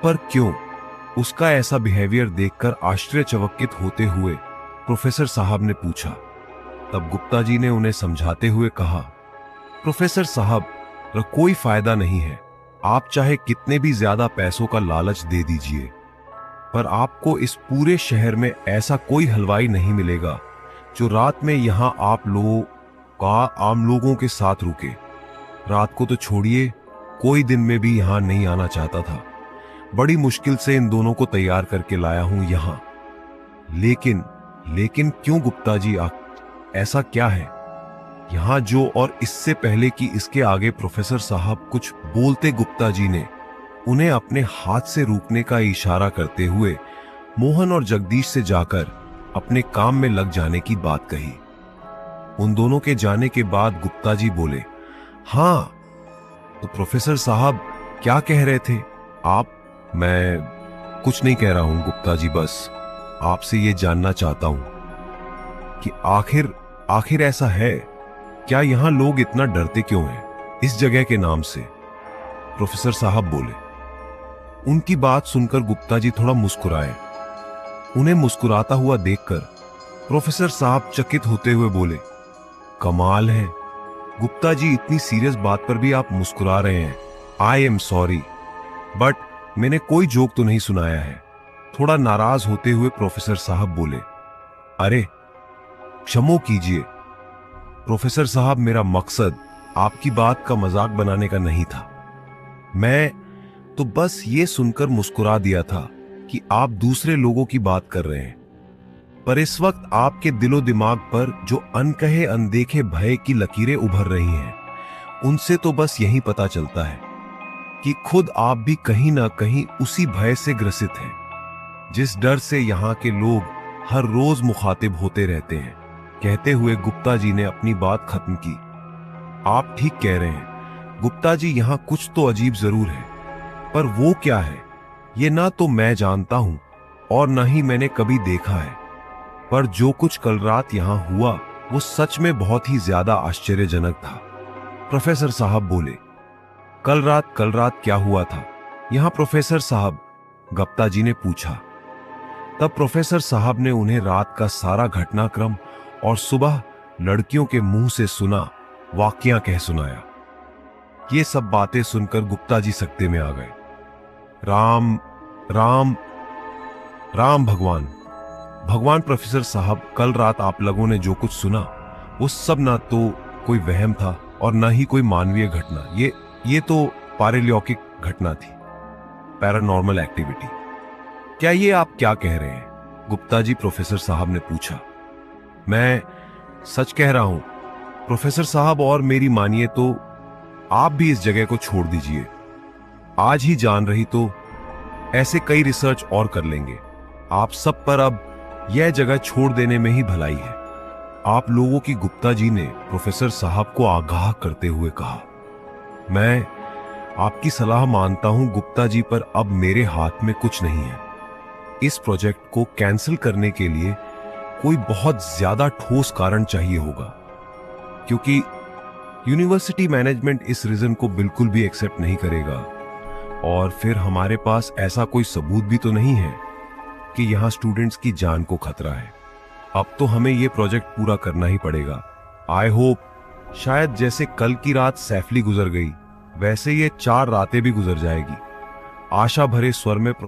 पर क्यों? उसका ऐसा बिहेवियर देखकर आश्चर्यचकित होते हुए प्रोफेसर साहब ने पूछा। तब गुप्ता जी ने उन्हें समझाते हुए कहा, प्रोफेसर साहब, कोई फायदा नहीं है। आप चाहे कितने भी ज्यादा पैसों का लालच दे दीजिए, पर आपको इस पूरे शहर में ऐसा कोई हलवाई नहीं मिलेगा जो रात में यहां आप लोगों का आम लोगों के साथ रुके। रात को तो छोड़िए, कोई दिन में भी यहां नहीं आना चाहता था। बड़ी मुश्किल से इन दोनों को तैयार करके लाया हूं यहां। लेकिन क्यों गुप्ता जी, ऐसा क्या है यहां जो? और इससे पहले कि इसके आगे प्रोफेसर साहब कुछ बोलते, गुप्ता जी ने उन्हें अपने हाथ से रोकने का इशारा करते हुए मोहन और जगदीश से जाकर अपने काम में लग जाने की बात कही। उन दोनों के जाने के बाद गुप्ता जी बोले, हां, तो प्रोफेसर साहब क्या कह रहे थे आप? मैं कुछ नहीं कह रहा हूं गुप्ता जी, बस आपसे ये जानना चाहता हूं कि आखिर ऐसा है क्या? यहां लोग इतना डरते क्यों हैं इस जगह के नाम से? प्रोफेसर साहब बोले। उनकी बात सुनकर गुप्ता जी थोड़ा मुस्कुराए। उन्हें मुस्कुराता हुआ देखकर प्रोफेसर साहब चकित होते हुए बोले, कमाल है गुप्ता जी, इतनी सीरियस बात पर भी आप मुस्कुरा रहे हैं। आई एम सॉरी, बट मैंने कोई जोक तो नहीं सुनाया है। थोड़ा नाराज होते हुए प्रोफेसर साहब बोले, अरे क्षमो कीजिए प्रोफेसर साहब, मेरा मकसद आपकी बात का मजाक बनाने का नहीं था। मैं तो बस ये सुनकर मुस्कुरा दिया था कि आप दूसरे लोगों की बात कर रहे हैं, पर इस वक्त आपके दिलो दिमाग पर जो अनकहे अनदेखे भय की लकीरें उभर रही हैं, उनसे तो बस यही पता चलता है कि खुद आप भी कहीं ना कहीं उसी भय से ग्रसित हैं, जिस डर से यहां के लोग हर रोज मुखातिब होते रहते हैं। कहते हुए गुप्ता जी ने अपनी बात खत्म की। आप ठीक कह रहे हैं गुप्ता जी, यहां कुछ तो अजीब जरूर है, पर वो क्या है ये ना तो मैं जानता हूं और ना ही मैंने कभी देखा है। पर जो कुछ कल रात यहां हुआ वो सच में बहुत ही ज्यादा आश्चर्यजनक था। प्रोफेसर साहब बोले, कल रात क्या हुआ था यहां प्रोफेसर साहब? गुप्ता जी ने पूछा। तब प्रोफेसर साहब ने उन्हें रात का सारा घटनाक्रम और सुबह लड़कियों के मुंह से सुना वाकया कह सुनाया। ये सब बातें सुनकर गुप्ता जी सकते में आ गए। राम राम राम भगवान प्रोफेसर साहब, कल रात आप लोगों ने जो कुछ सुना वो सब ना तो कोई वहम था और ना ही कोई मानवीय घटना। ये तो पारलौकिक घटना थी, पैरानॉर्मल एक्टिविटी। क्या ये आप क्या कह रहे हैं गुप्ता जी? प्रोफेसर साहब ने पूछा। मैं सच कह रहा हूं प्रोफेसर साहब, और मेरी मानिए तो आप भी इस जगह को छोड़ दीजिए। आज ही जान रही तो ऐसे कई रिसर्च और कर लेंगे। आप सब पर अब यह जगह छोड़ देने में ही भलाई है, आप लोगों की। गुप्ता जी ने प्रोफेसर साहब को आगाह करते हुए कहा। मैं आपकी सलाह मानता हूं गुप्ता जी, पर अब मेरे हाथ में कुछ नहीं है। इस प्रोजेक्ट को कैंसिल करने के लिए कोई बहुत ज्यादा ठोस कारण चाहिए होगा, क्योंकि यूनिवर्सिटी मैनेजमेंट इस रीजन को बिल्कुल भी एक्सेप्ट नहीं करेगा, और फिर हमारे पास ऐसा कोई सबूत भी तो नहीं है कि यहां स्टूडेंट्स की जान को खतरा है। अब तो हमें यह प्रोजेक्ट पूरा करना ही पड़ेगा। आई होप शायद जैसे कल की रात सैफली गुजर गई, वैसे ये 4 रातें भी गुजर जाएगी। आशा भरे स्वर में